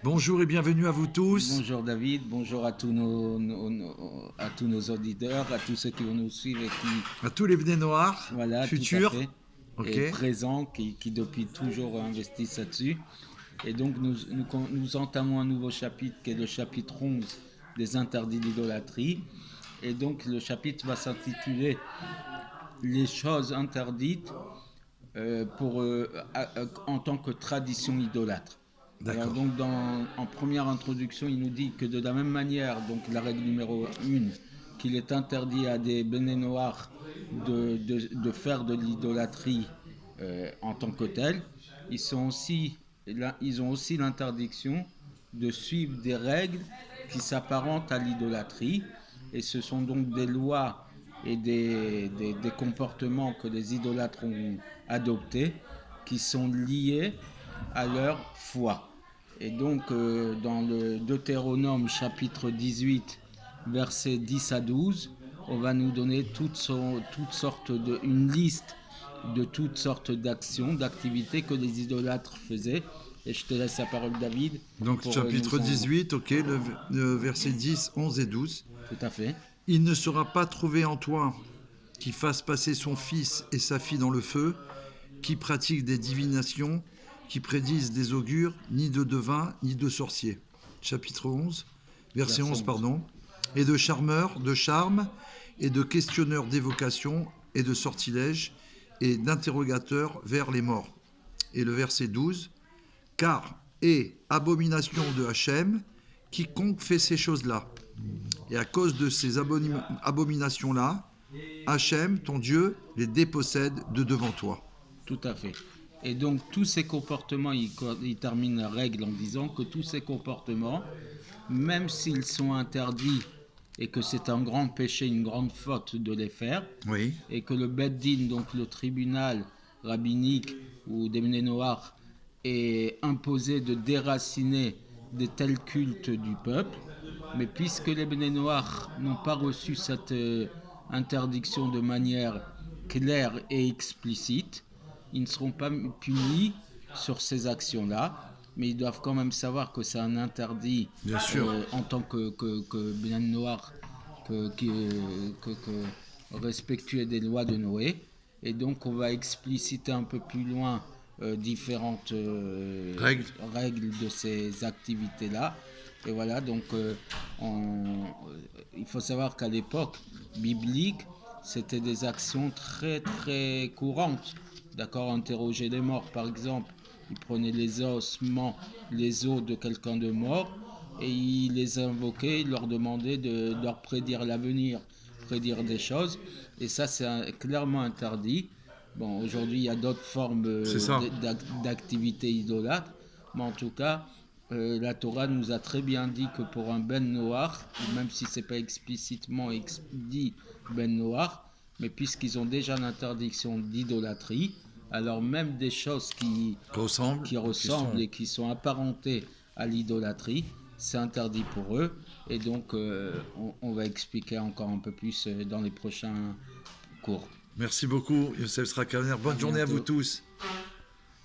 Bonjour et bienvenue à vous tous. Bonjour David, bonjour à à tous nos auditeurs, à tous ceux qui vont nous suivre et qui, À tous les Bnei Noirs, voilà, tout à futurs. fait, Ok. et présents, qui depuis toujours investissent là-dessus. Et donc nous entamons un nouveau chapitre qui est le chapitre 11 des interdits d'idolâtrie. Et donc le chapitre va s'intituler Les choses interdites en tant que tradition idolâtre. Alors D'accord. donc en première introduction, il nous dit que de la même manière, donc la règle numéro 1, qu'il est interdit à des béné noirs de faire de l'idolâtrie en tant que tel, ils ont aussi l'interdiction de suivre des règles qui s'apparentent à l'idolâtrie, et ce sont donc des lois et des comportements que les idolâtres ont adoptés qui sont liés à leur foi. Et donc dans le Deutéronome chapitre 18 versets 10 à 12, on va nous donner une liste de toutes sortes d'actions, d'activités que les idolâtres faisaient. Et je te laisse la parole, David. Donc chapitre 18, ok, le verset 10, 11 et 12. Tout à fait. Il ne sera pas trouvé en toi qui fasse passer son fils et sa fille dans le feu, qui pratique des divinations, qui prédisent des augures, ni de devins, ni de sorciers. Chapitre 11, verset 11, pardon. Et de charmeurs, de charmes, et de questionneurs d'évocation, et de sortilèges, et d'interrogateurs vers les morts. Et le verset 12, car est abomination de Hachem, quiconque fait ces choses-là. Et à cause de ces abominations-là, Hachem, ton Dieu, les dépossède de devant toi. Tout à fait. Et donc tous ces comportements, il termine la règle en disant que tous ces comportements, même s'ils sont interdits et que c'est un grand péché, une grande faute de les faire, oui, et que le Beth Din, donc le tribunal rabbinique ou des Bnei Noach, est imposé de déraciner des tels cultes du peuple, mais puisque les Bnei Noach n'ont pas reçu cette interdiction de manière claire et explicite, ils ne seront pas punis sur ces actions-là, mais ils doivent quand même savoir que c'est un interdit en tant que Bnei Noach, que respectueux des lois de Noé. Et donc on va expliciter un peu plus loin différentes règles de ces activités-là. Et voilà, donc il faut savoir qu'à l'époque biblique, c'était des actions très très courantes. D'accord, interroger les morts par exemple. Ils prenaient les ossements, les os de quelqu'un de mort, et ils les invoquaient, ils leur demandaient de leur prédire l'avenir, prédire des choses. Et ça, c'est clairement interdit. Bon, aujourd'hui, il y a d'autres formes d'activités idolâtres, mais en tout cas, la Torah nous a très bien dit que pour un Ben Noach, même si c'est pas explicitement dit Ben Noach, mais puisqu'ils ont déjà l'interdiction d'idolâtrie, alors même des choses qui ressemblent et qui sont apparentées à l'idolâtrie, c'est interdit pour eux. Et donc, on va expliquer encore un peu plus dans les prochains cours. Merci beaucoup, Youssef Srakaner. Bonne journée à vous tous.